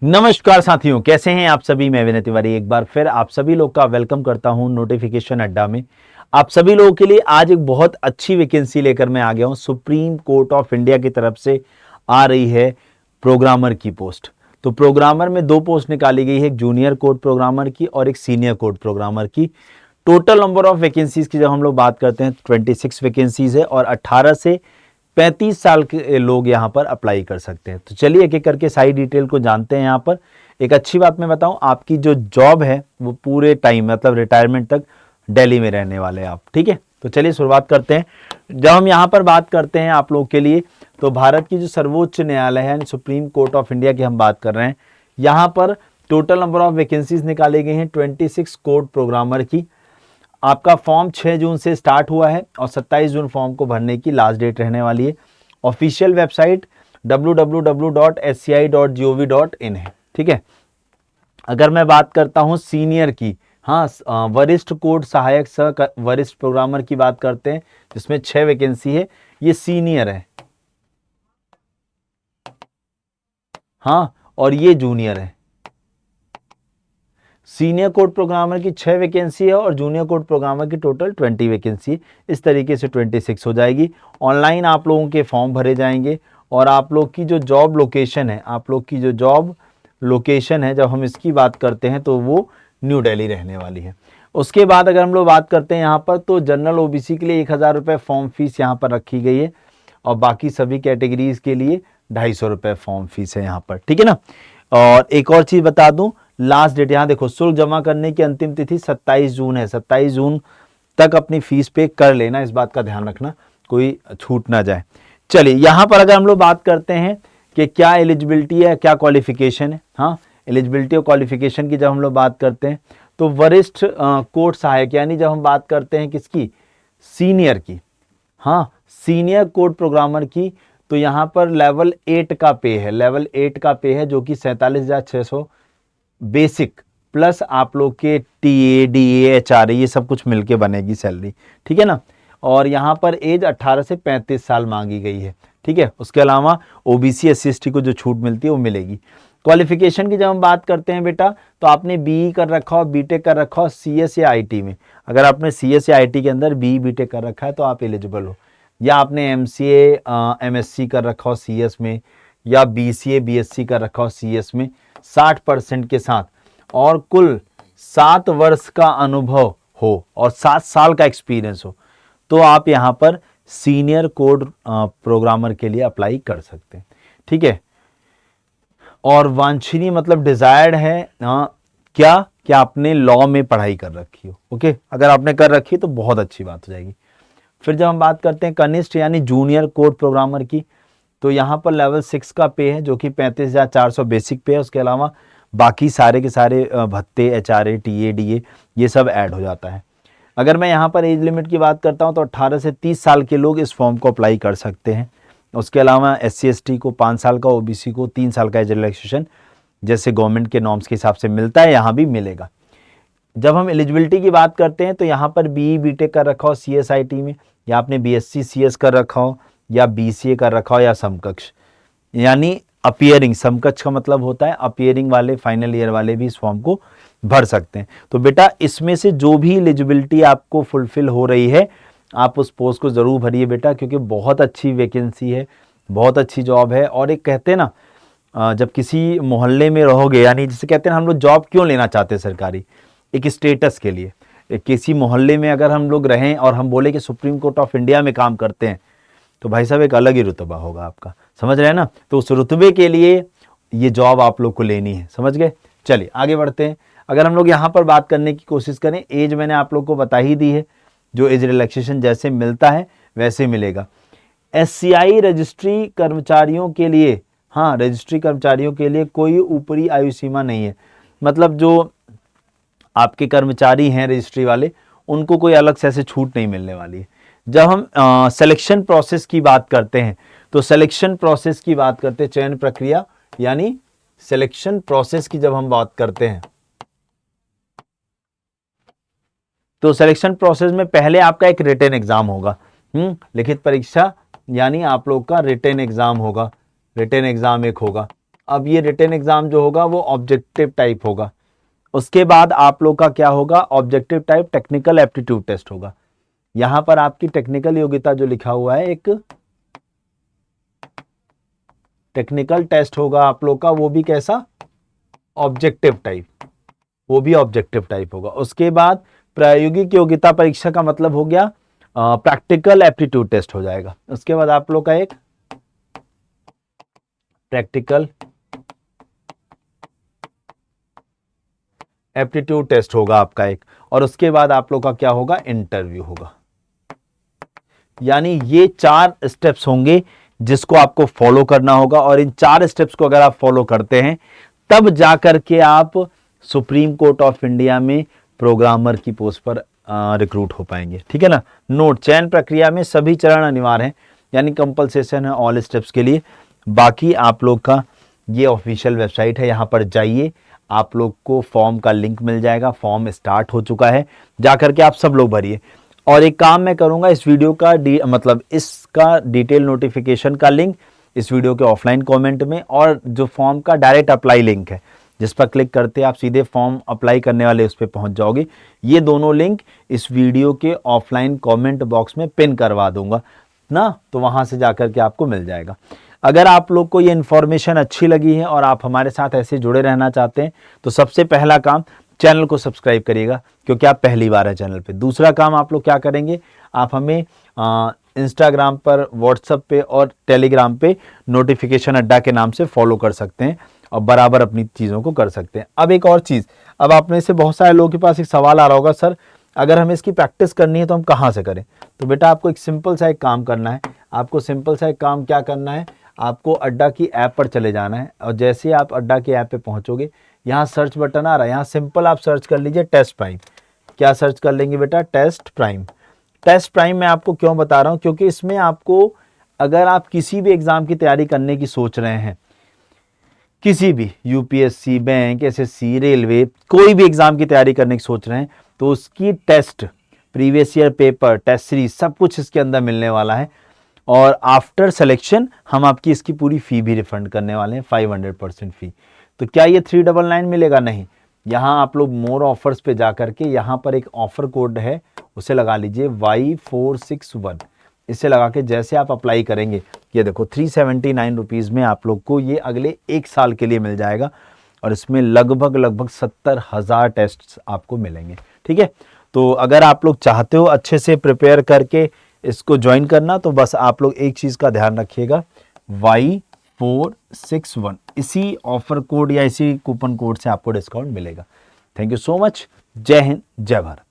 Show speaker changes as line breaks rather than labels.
नमस्कार साथियों, कैसे हैं आप सभी। मैं विनय तिवारी एक बार फिर आप सभी लोग का वेलकम करता हूं नोटिफिकेशन अड्डा में। आप सभी लोगों के लिए आज एक बहुत अच्छी वैकेंसी लेकर मैं आ गया हूं। सुप्रीम कोर्ट ऑफ इंडिया की तरफ से आ रही है प्रोग्रामर की पोस्ट। तो प्रोग्रामर में दो पोस्ट निकाली गई है, एक जूनियर कोड प्रोग्रामर की और एक सीनियर कोड प्रोग्रामर की। टोटल नंबर ऑफ वैकेंसीज की जब हम लोग बात करते हैं 26 वैकेंसीज है और 18 से 35 साल के लोग यहाँ पर अप्लाई कर सकते हैं। तो चलिए एक एक करके सारी डिटेल को जानते हैं। यहाँ पर एक अच्छी बात मैं बताऊं, आपकी जो जॉब है वो पूरे टाइम मतलब रिटायरमेंट तक दिल्ली में रहने वाले हैं आप, ठीक है। तो चलिए शुरुआत करते हैं। जब हम यहाँ पर बात करते हैं आप लोग के लिए, तो भारत की जो सर्वोच्च न्यायालय है यानी सुप्रीम कोर्ट ऑफ इंडिया की हम बात कर रहे हैं। यहाँ पर टोटल नंबर ऑफ वैकेंसीज निकाली गई हैं 26 कोड प्रोग्रामर की। आपका फॉर्म 6 जून से स्टार्ट हुआ है और 27 जून फॉर्म को भरने की लास्ट डेट रहने वाली है। ऑफिशियल वेबसाइट www.sci.gov.in है, ठीक है। अगर मैं बात करता हूं सीनियर की, हाँ, वरिष्ठ कोड सहायक सह वरिष्ठ प्रोग्रामर की बात करते हैं, जिसमें 6 वैकेंसी है। ये सीनियर है, हाँ, और ये जूनियर है। सीनियर कोड प्रोग्रामर की 6 वैकेंसी है और जूनियर कोड प्रोग्रामर की टोटल 20 वैकेंसी। इस तरीके से 26 हो जाएगी। ऑनलाइन आप लोगों के फॉर्म भरे जाएंगे और आप लोग की जो जॉब लोकेशन है, जब हम इसकी बात करते हैं तो वो न्यू दिल्ली रहने वाली है। उसके बाद अगर हम लोग बात करते हैं यहाँ पर, तो जनरल ओबीसी के लिए 1000 रुपये फॉर्म फीस यहाँ पर रखी गई है और बाकी सभी कैटेगरीज के लिए 250 रुपये फॉर्म फीस है यहाँ पर, ठीक है ना। और एक और चीज़ बता दूं, लास्ट डेट यहाँ देखो, शुल्क जमा करने की अंतिम तिथि 27 जून है। 27 जून तक अपनी फीस पे कर लेना, इस बात का ध्यान रखना, कोई छूट ना जाए। चलिए यहाँ पर अगर हम लोग बात करते हैं कि क्या एलिजिबिलिटी है, क्या क्वालिफिकेशन है। हाँ, एलिजिबिलिटी और क्वालिफिकेशन की जब हम लोग बात करते हैं तो वरिष्ठ कोर्ट सहायक, यानी जब हम बात करते हैं किसकी, सीनियर की, हाँ, सीनियर कोड प्रोग्रामर की, तो यहाँ पर लेवल 8 का पे है। लेवल 8 का पे है जो कि 47,600 बेसिक प्लस आप लोग के टीए डीए एचआरए ये सब कुछ मिलके बनेगी सैलरी, ठीक है ना। और यहाँ पर एज 18 से 35 साल मांगी गई है, ठीक है। उसके अलावा ओबीसी एससी एसटी को जो छूट मिलती है वो मिलेगी। क्वालिफिकेशन की जब हम बात करते हैं बेटा, तो आपने बीई कर रखा हो, बीटेक कर रखा हो सीएस या आईटी में। अगर आपने सीएस या आईटी के अंदर बीई बीटेक कर रखा है तो आप एलिजिबल हो, या आपने एमसीए एमएससी कर रखा हो सीएस में, या बीसीए बीएससी कर रखा हो सीएस में 60% के साथ, और कुल 7 वर्ष का अनुभव हो और 7 साल का एक्सपीरियंस हो, तो आप यहाँ पर सीनियर कोड प्रोग्रामर के लिए अप्लाई कर सकते हैं, ठीक है। और वांछनीय मतलब डिजायर्ड है क्या आपने लॉ में पढ़ाई कर रखी हो, ओके। अगर आपने कर रखी है तो बहुत अच्छी बात हो जाएगी। फिर जब हम बात करते हैं कनिष्ठ यानी जूनियर कोड प्रोग्रामर की, तो यहाँ पर लेवल 6 का पे है जो कि 35,400 बेसिक पे है। उसके अलावा बाकी सारे के सारे भत्ते एचआरए टीए डीए ये सब ऐड हो जाता है। अगर मैं यहाँ पर एज लिमिट की बात करता हूँ तो 18 से 30 साल के लोग इस फॉर्म को अप्लाई कर सकते हैं। उसके अलावा एससी एसटी को 5 साल का, ओबीसी को 3 साल का एज रिलैक्सेशन जैसे गवर्नमेंट के नॉर्म्स के हिसाब से मिलता है, यहाँ भी मिलेगा। जब हम एलिजिबिलिटी की बात करते हैं तो यहाँ पर बीई बीटेक कर रखा हो सीएसआईटी में, या आपने बीएससी सीएस कर रखा हो, या बीसीए कर रखा हो, या समकक्ष यानी अपीयरिंग, समकक्ष का मतलब होता है अपीयरिंग वाले फाइनल ईयर वाले भी इस फॉर्म को भर सकते हैं। तो बेटा इसमें से जो भी एलिजिबिलिटी आपको फुलफिल हो रही है आप उस पोस्ट को जरूर भरिए बेटा, क्योंकि बहुत अच्छी वैकेंसी है, बहुत अच्छी जॉब है। और एक कहते हैं ना, जब किसी मोहल्ले में रहोगे, यानी जिसे कहते हैं हम लोग जॉब क्यों लेना चाहते हैं सरकारी, एक स्टेटस के लिए। किसी मोहल्ले में अगर हम लोग रहें और हम बोले कि सुप्रीम कोर्ट ऑफ इंडिया में काम करते हैं, तो भाई साहब एक अलग ही रुतबा होगा आपका, समझ रहे हैं ना। तो उस रुतबे के लिए ये जॉब आप लोग को लेनी है, समझ गए। चलिए आगे बढ़ते हैं। अगर हम लोग यहाँ पर बात करने की कोशिश करें, एज मैंने आप लोग को बता ही दी है, जो एज रिलैक्सेशन जैसे मिलता है वैसे मिलेगा। एससीआई रजिस्ट्री कर्मचारियों के लिए, हाँ, रजिस्ट्री कर्मचारियों के लिए कोई ऊपरी आयु सीमा नहीं है। मतलब जो आपके कर्मचारी हैं रजिस्ट्री वाले, उनको कोई अलग से ऐसे छूट नहीं मिलने वाली है। जब हम सिलेक्शन प्रोसेस की बात करते हैं, तो सिलेक्शन प्रोसेस की बात करते हैं, चयन प्रक्रिया यानी सिलेक्शन प्रोसेस की जब हम बात करते हैं, तो सिलेक्शन प्रोसेस में पहले आपका एक रिटन एग्जाम होगा, लिखित परीक्षा यानी आप लोग का रिटन एग्जाम होगा, रिटन एग्जाम एक होगा। अब ये रिटन एग्जाम जो होगा वो ऑब्जेक्टिव टाइप होगा। उसके बाद आप लोग का क्या होगा, objective type technical aptitude test होगा। यहां पर आपकी टेक्निकल योग्यता जो लिखा हुआ है, एक टेक्निकल टेस्ट होगा आप लोग का, वो भी कैसा, ऑब्जेक्टिव टाइप, वो भी ऑब्जेक्टिव टाइप होगा। उसके बाद प्रायोगिक योग्यता परीक्षा का मतलब हो गया प्रैक्टिकल एप्टीट्यूड टेस्ट हो जाएगा। उसके बाद आप लोग का एक प्रैक्टिकल एप्टीट्यूड टेस्ट होगा आपका एक, और उसके बाद आप लोग का क्या होगा, इंटरव्यू होगा। यानी ये 4 स्टेप्स होंगे जिसको आपको फॉलो करना होगा, और इन 4 स्टेप्स को अगर आप फॉलो करते हैं तब जाकर के आप सुप्रीम कोर्ट ऑफ इंडिया में प्रोग्रामर की पोस्ट पर रिक्रूट हो पाएंगे। ठीक है ना। नोट, चयन प्रक्रिया में सभी चरण अनिवार्य हैं, यानी कंपल्सेशन है ऑल स्टेप्स के लिए। बाकी आप लोग का ये ऑफिशियल वेबसाइट है, यहाँ पर जाइए, आप लोग को फॉर्म का लिंक मिल जाएगा। फॉर्म स्टार्ट हो चुका है, जाकर के आप सब लोग भरिए। और एक काम मैं करूंगा, इस वीडियो का मतलब इसका डिटेल नोटिफिकेशन का लिंक इस वीडियो के ऑफलाइन कमेंट में, और जो फॉर्म का डायरेक्ट अप्लाई लिंक है जिस पर क्लिक करते आप सीधे फॉर्म अप्लाई करने वाले उस पर पहुंच जाओगे, ये दोनों लिंक इस वीडियो के ऑफलाइन कमेंट बॉक्स में पिन करवा दूंगा ना, तो वहां से जाकर के आपको मिल जाएगा। अगर आप लोग को ये इन्फॉर्मेशन अच्छी लगी है और आप हमारे साथ ऐसे जुड़े रहना चाहते हैं तो सबसे पहला काम, चैनल को सब्सक्राइब करिएगा, क्योंकि आप पहली बार है चैनल पे। दूसरा काम आप लोग क्या करेंगे, आप हमें इंस्टाग्राम पर, व्हाट्सएप पे और टेलीग्राम पे नोटिफिकेशन अड्डा के नाम से फॉलो कर सकते हैं और बराबर अपनी चीज़ों को कर सकते हैं। अब एक और चीज़, अब आप में से बहुत सारे लोगों के पास एक सवाल आ रहा होगा, सर अगर हमें इसकी प्रैक्टिस करनी है तो हम कहाँ से करें। तो बेटा आपको एक सिंपल सा एक काम करना है, आपको सिंपल सा एक काम क्या करना है, आपको अड्डा की ऐप पर चले जाना है, और जैसे ही आप अड्डा की ऐप पे पहुंचोगे, यहाँ सर्च बटन आ रहा है, यहाँ सिंपल आप सर्च कर लीजिए टेस्ट प्राइम। क्या सर्च कर लेंगे बेटा, टेस्ट प्राइम। टेस्ट प्राइम मैं आपको क्यों बता रहा हूँ, क्योंकि इसमें आपको, अगर आप किसी भी एग्जाम की तैयारी करने की सोच रहे हैं, किसी भी यूपीएससी, बैंक, एसएससी, रेलवे, कोई भी एग्जाम की तैयारी करने की सोच रहे हैं, तो उसकी test, previous year paper, test series, सब कुछ इसके अंदर मिलने वाला है। और आफ्टर सिलेक्शन हम आपकी इसकी पूरी फी भी रिफंड करने वाले हैं, 500% फी। तो क्या ये 399 मिलेगा? नहीं। यहाँ आप लोग मोर ऑफर्स पे जाकर के यहाँ पर एक ऑफर कोड है, उसे लगा लीजिए Y461। इसे लगा के जैसे आप अप्लाई करेंगे, ये देखो 379 रुपीज़ में आप लोग को ये अगले 1 साल के लिए मिल जाएगा, और इसमें लगभग 70,000 टेस्ट आपको मिलेंगे। ठीक है। तो अगर आप लोग चाहते हो अच्छे से प्रिपेयर करके इसको ज्वाइन करना, तो बस आप लोग एक चीज़ का ध्यान रखिएगा, Y461, इसी ऑफर कोड या इसी कूपन कोड से आपको डिस्काउंट मिलेगा। Thank you so much. जय हिंद, जय भारत।